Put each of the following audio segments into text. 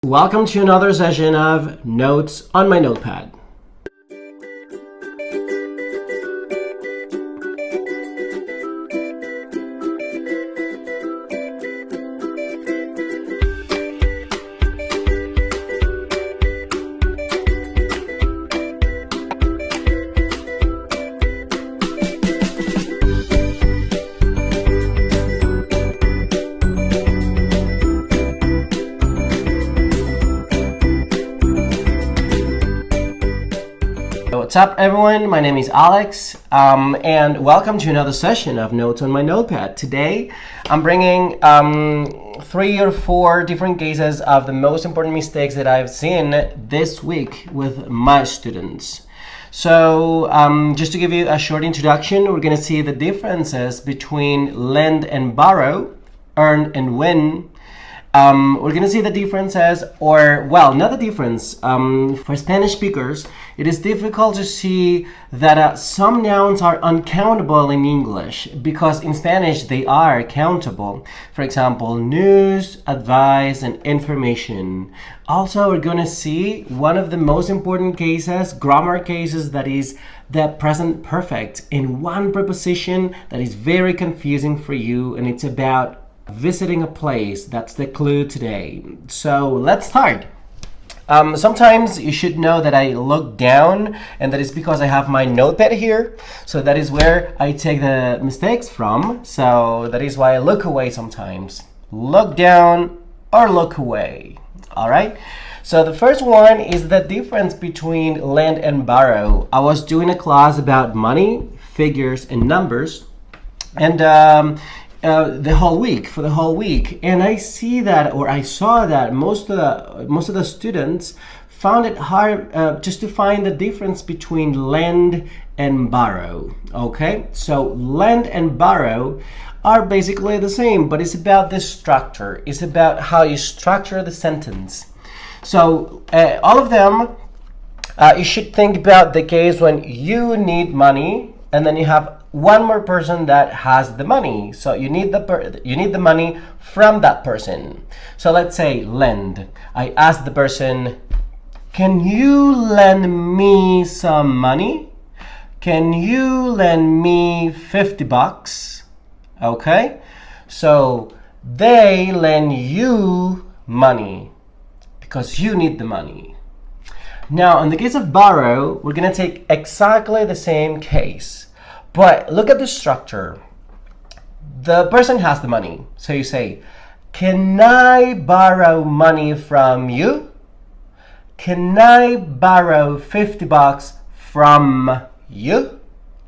Welcome to another session of Notes on my notepad. What's up, everyone? My name is Alex, and welcome to another session of Notes on my notepad. Today, I'm bringing 3 or 4 different cases of the most important mistakes that I've seen this week with my students. So, just to give you a short introduction, we're going to see the differences between lend and borrow, earn and win. We're going to see the differences, or, well, not the difference. For Spanish speakers, it is difficult to see that some nouns are uncountable in English because in Spanish they are countable. For example, news, advice, and information. Also, we're going to see one of the most important cases, grammar cases, that is the present perfect in one preposition that is very confusing for you, and it's about visiting a place. That's the clue today. So let's start. Sometimes you should know that I look down, and that is because I have my notepad here. So that is where I take the mistakes from. So that is why I look away sometimes. Look down or look away. All right. So the first one is the difference between lend and borrow. I was doing a class about money, figures, and numbers, and for the whole week, and I saw that most of the students found it hard just to find the difference between lend and borrow. Okay, so lend and borrow are basically the same, but it's about the structure. It's about how you structure the sentence. So all of them, you should think about the case when you need money, and then you have one more person that has the money. So you need the money from that person. So let's say lend. I ask the person, "Can you lend me some money? Can you lend me $50? Okay? So they lend you money because you need the money. Now, in the case of borrow, we're going to take exactly the same case. But look at the structure. The person has the money. So you say, "Can I borrow money from you? Can I borrow $50 from you?"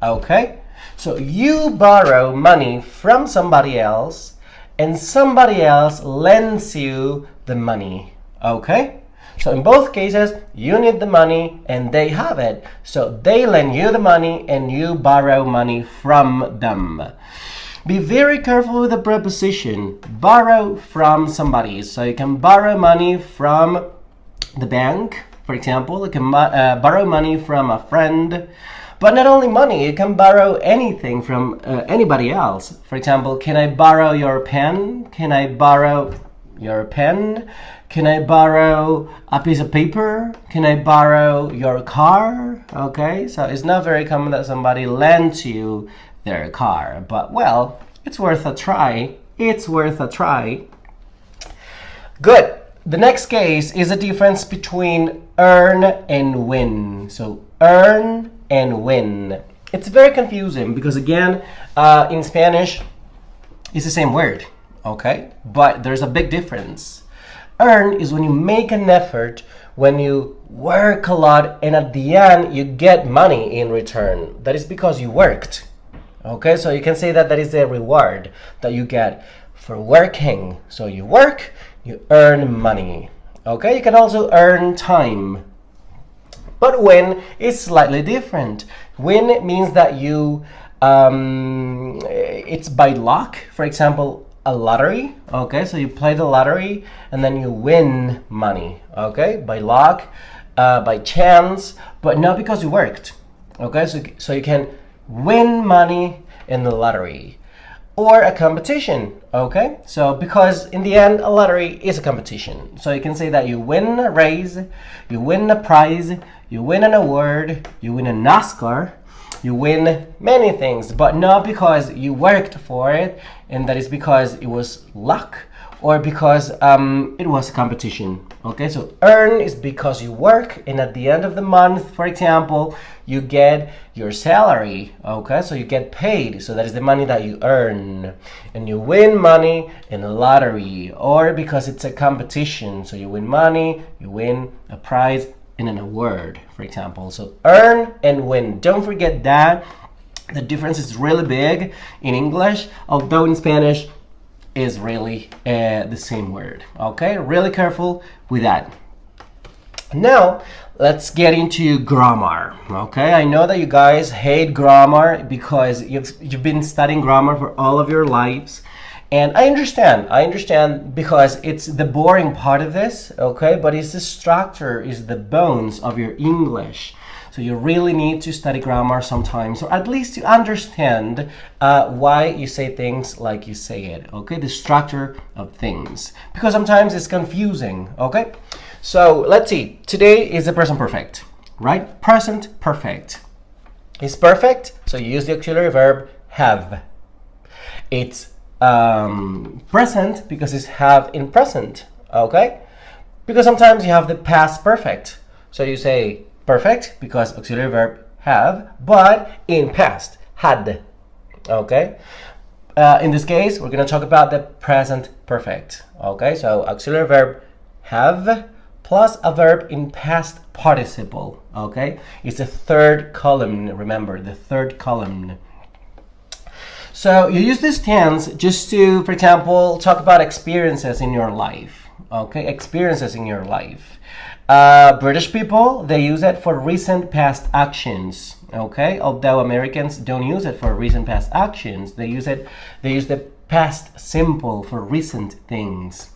Okay? So you borrow money from somebody else, and somebody else lends you the money. Okay? So in both cases, you need the money and they have it. So they lend you the money and you borrow money from them. Be very careful with the preposition. Borrow from somebody. So you can borrow money from the bank, for example. You can borrow money from a friend. But not only money, you can borrow anything from anybody else. For example, "Can I borrow your pen? Can I borrow your pen? Can I borrow a piece of paper? Can I borrow your car?" Okay, so it's not very common that somebody lends you their car, but well, it's worth a try. It's worth a try. Good. The next case is a difference between earn and win. So earn and win. It's very confusing because, again, in Spanish, it's the same word. Okay, but there's a big difference. Earn is when you make an effort, when you work a lot, and at the end you get money in return. That is because you worked. Okay, so you can say that is a reward that you get for working. So you work, you earn money. Okay, you can also earn time. But win is slightly different. Win means that you, it's by luck. For example, a lottery. Okay, so you play the lottery and then you win money. Okay, by luck, by chance, but not because you worked. Okay, so you can win money in the lottery. or a competition. Okay, so because in the end a lottery is a competition, so you can say that you win a race, you win a prize, you win an award, you win an Oscar, you win many things, but not because you worked for it, and that is because it was luck or because it was a competition. Okay, so earn is because you work, and at the end of the month, for example, you get your salary. Okay, so you get paid, so that is the money that you earn. And you win money in a lottery, or because it's a competition, so you win money, you win a prize in an award, for example. So earn and win. Don't forget that. The difference is really big in English, although in Spanish is really the same word. Okay, really careful with that. Now let's get into grammar. Okay, I know that you guys hate grammar because you've been studying grammar for all of your lives, and I understand because it's the boring part of this. Okay, but it's the structure, is the bones of your English. So you really need to study grammar sometimes, or at least to understand why you say things like you say it, okay? The structure of things, because sometimes it's confusing, okay? So let's see, today is the present perfect, right? Present perfect. It's perfect, so you use the auxiliary verb have. It's present because it's have in present, okay? Because sometimes you have the past perfect, so you say perfect because auxiliary verb have, but in past had. Okay, in this case we're going to talk about the present perfect. Okay, so auxiliary verb have plus a verb in past participle. Okay, it's the third column, remember, the third column. So you use this tense just to, for example, talk about experiences in your life. Okay, experiences in your life. British people, they use it for recent past actions. Okay, although Americans don't use it for recent past actions, they use the past simple for recent things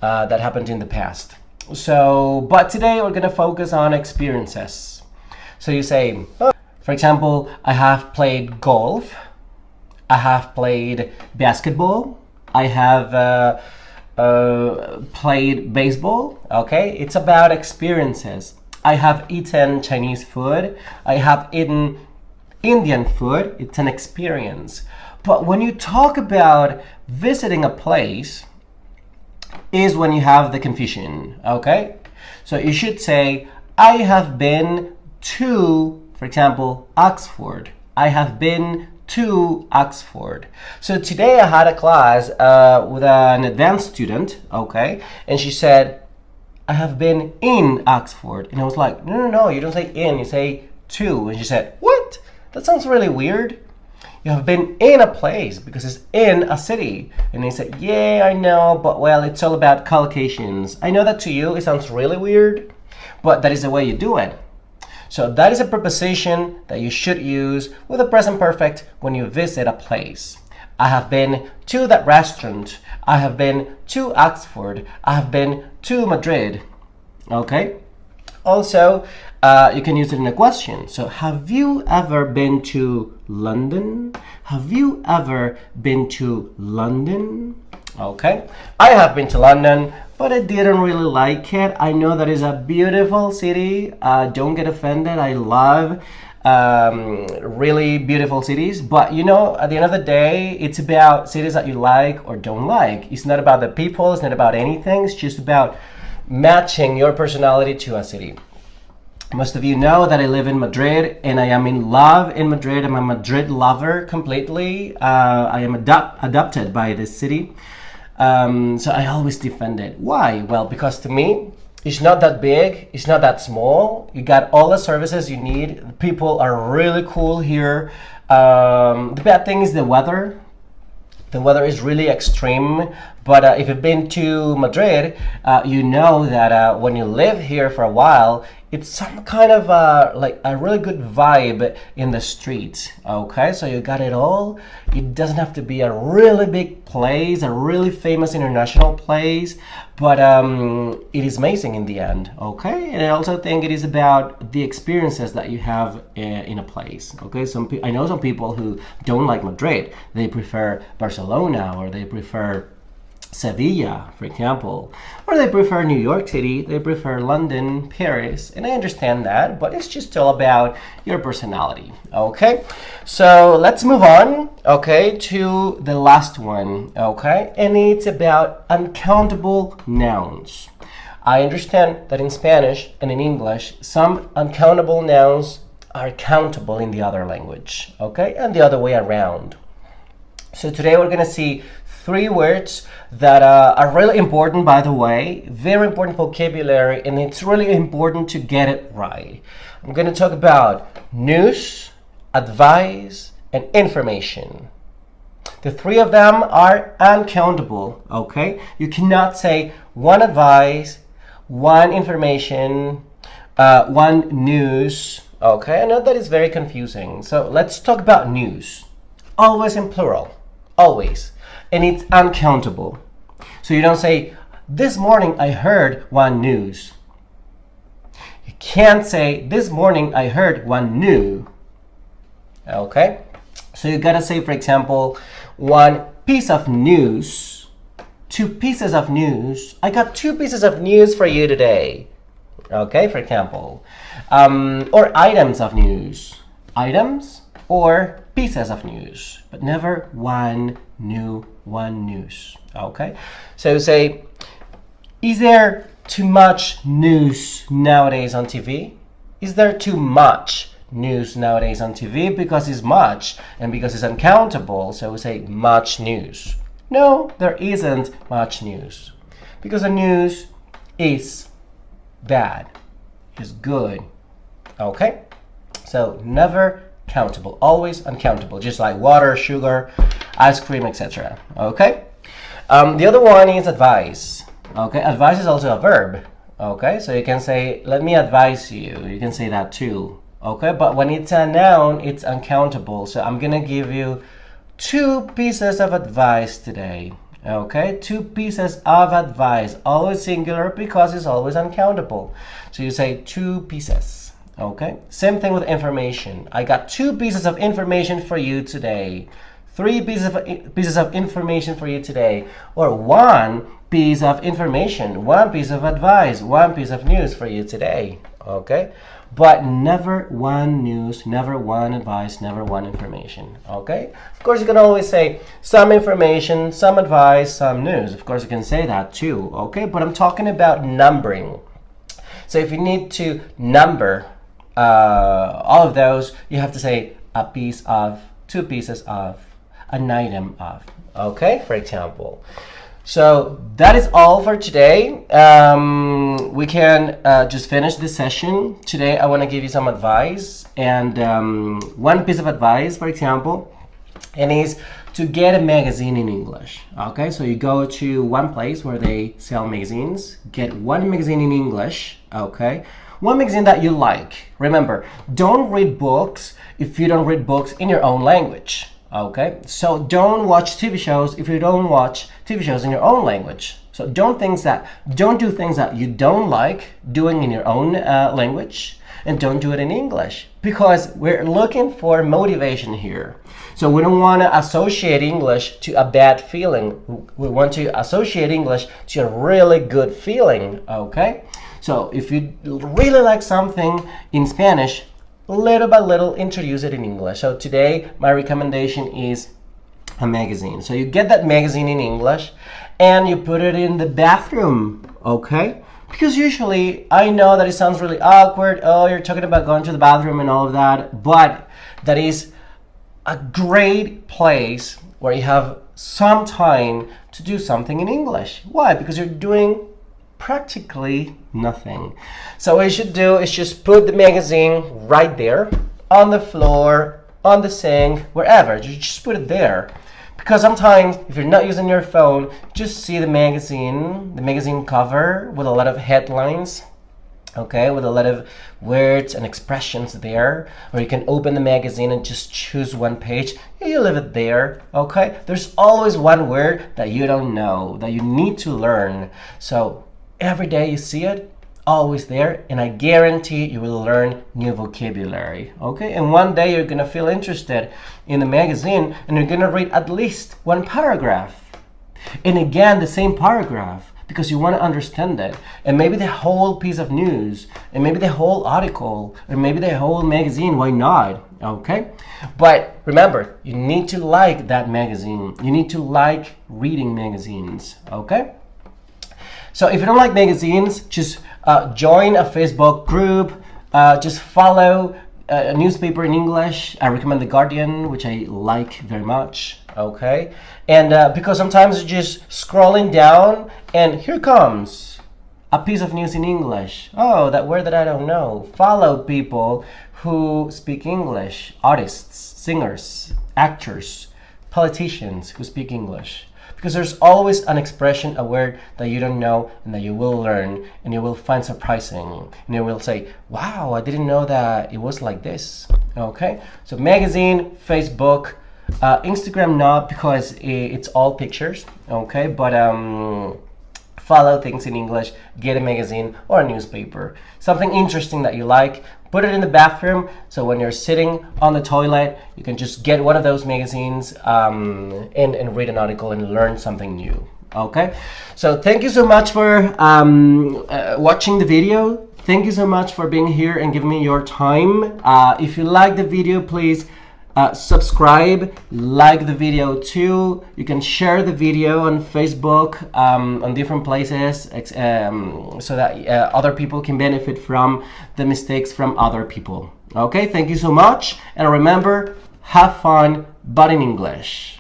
that happened in the past. So, but today we're gonna focus on experiences. So you say, for example, I have played golf, I have played basketball, I have played baseball. Okay, it's about experiences. I have eaten Chinese food, I have eaten Indian food. It's an experience. But when you talk about visiting a place is when you have the confusion. Okay, so you should say I have been to, for example, Oxford. I have been to Oxford. So today I had a class with an advanced student, okay, and she said, I have been in Oxford. And I was like, no, you don't say in, you say to. And she said, what? That sounds really weird. You have been in a place because it's in a city. And I said, yeah, I know, but well, it's all about collocations. I know that to you it sounds really weird, but that is the way you do it. So that is a preposition that you should use with the present perfect when you visit a place. I have been to that restaurant. I have been to Oxford. I have been to Madrid. Okay? Also, you can use it in a question. So have you ever been to London? Have you ever been to London? Okay, I have been to London, but I didn't really like it. I know that it's a beautiful city. Don't get offended. I love really beautiful cities. But you know, at the end of the day, it's about cities that you like or don't like. It's not about the people. It's not about anything. It's just about matching your personality to a city. Most of you know that I live in Madrid and I am in love in Madrid. I'm a Madrid lover completely. I am adopted by this city. So I always defend it. Why? Well, because to me, it's not that big, it's not that small. You got all the services you need. The people are really cool here. The bad thing is the weather. The weather is really extreme, But if you've been to Madrid, you know that when you live here for a while, it's some kind of like a really good vibe in the streets. Okay, so you got it all. It doesn't have to be a really big place, a really famous international place, but it is amazing in the end. Okay, and I also think it is about the experiences that you have in a place. Okay, I know some people who don't like Madrid. They prefer Barcelona, or they prefer Sevilla, for example, or they prefer New York City, they prefer London, Paris, and I understand that, but it's just all about your personality. Okay, so let's move on, okay, to the last one, okay, and it's about uncountable nouns. I understand that in Spanish and in English, some uncountable nouns are countable in the other language, okay, and the other way around. So today we're going to see 3 words that are really important, by the way, very important vocabulary, and it's really important to get it right. I'm going to talk about news, advice, and information. The 3 of them are uncountable, okay? You cannot say 1 advice, 1 information, 1 news, okay? I know that is very confusing. So let's talk about news. Always in plural, always. And it's uncountable. So you don't say, this morning I heard 1 news. You can't say, this morning I heard 1 new. Okay? So you gotta say, for example, 1 piece of news, 2 pieces of news. I got 2 pieces of news for you today. Okay, for example. Or items of news. Items or pieces of news, but never 1 news. Okay, so say, is there too much news nowadays on TV? Is there too much news nowadays on TV? Because it's much, and because it's uncountable, so we say much news. No, there isn't much news, because the news is bad, is good. Okay, so never countable, always uncountable, just like water, sugar, ice cream, etc. Okay, the other one is advice. Okay, advice is also a verb. Okay, so you can say, let me advise you. You can say that too. Okay, but when it's a noun, it's uncountable. So I'm gonna give you 2 pieces of advice today. Okay, 2 pieces of advice, always singular because it's always uncountable. So you say 2 pieces. Okay, same thing with information. I got 2 pieces of information for you today. 3 pieces of information for you today. Or 1 piece of information, 1 piece of advice, 1 piece of news for you today. Okay, but never 1 news, never 1 advice, never 1 information. Okay, of course you can always say some information, some advice, some news. Of course you can say that too. Okay, but I'm talking about numbering. So if you need to number all of those, you have to say a piece of, 2 pieces of, an item of. Okay, for example. So that is all for today. We can just finish this session. Today I want to give you some advice, and 1 piece of advice, for example, and is to get a magazine in English. Okay, so you go to 1 place where they sell magazines, get 1 magazine in English. Okay, 1 magazine that you like. Remember, don't read books if you don't read books in your own language. Okay, so don't watch TV shows if you don't watch TV shows in your own language. So don't do things that you don't like doing in your own language, and don't do it in English, because we're looking for motivation here. So we don't want to associate English to a bad feeling. We want to associate English to a really good feeling. Okay, so if you really like something in Spanish, little by little introduce it in English. So today my recommendation is a magazine. So you get that magazine in English and you put it in the bathroom. Okay, because usually, I know that it sounds really awkward, oh, you're talking about going to the bathroom and all of that, but that is a great place where you have some time to do something in English. Why? Because you're doing practically nothing. So what you should do is just put the magazine right there, on the floor, on the sink, wherever. You just put it there, Because sometimes if you're not using your phone, just see the magazine cover with a lot of headlines, okay, with a lot of words and expressions there, or you can open the magazine and just choose one page. You leave it there, okay? There's always one word that you don't know, that you need to learn. So every day you see it, always there, and I guarantee you will learn new vocabulary, okay? And one day you're gonna feel interested in the magazine and you're gonna read at least one paragraph. And again, the same paragraph, because you want to understand it. And maybe the whole piece of news, and maybe the whole article, or maybe the whole magazine, why not? Okay? But remember, you need to like that magazine. You need to like reading magazines, okay? So if you don't like magazines, just join a Facebook group, just follow a newspaper in English. I recommend The Guardian, which I like very much, okay? And because sometimes you're just scrolling down and here comes a piece of news in English. Oh, that word that I don't know. Follow people who speak English, artists, singers, actors, politicians who speak English. Because there's always an expression, a word that you don't know and that you will learn and you will find surprising. And you will say, wow, I didn't know that it was like this. Okay? So magazine, Facebook, Instagram not, because it's all pictures. Okay? But follow things in English, get a magazine or a newspaper. Something interesting that you like, put it in the bathroom, so when you're sitting on the toilet, you can just get one of those magazines and read an article and learn something new. Okay? So thank you so much for watching the video. Thank you so much for being here and giving me your time. If you like the video, please subscribe, like the video too. You can share the video on Facebook, on different places, so that other people can benefit from the mistakes from other people. Okay, thank you so much. And remember, have fun, but in English.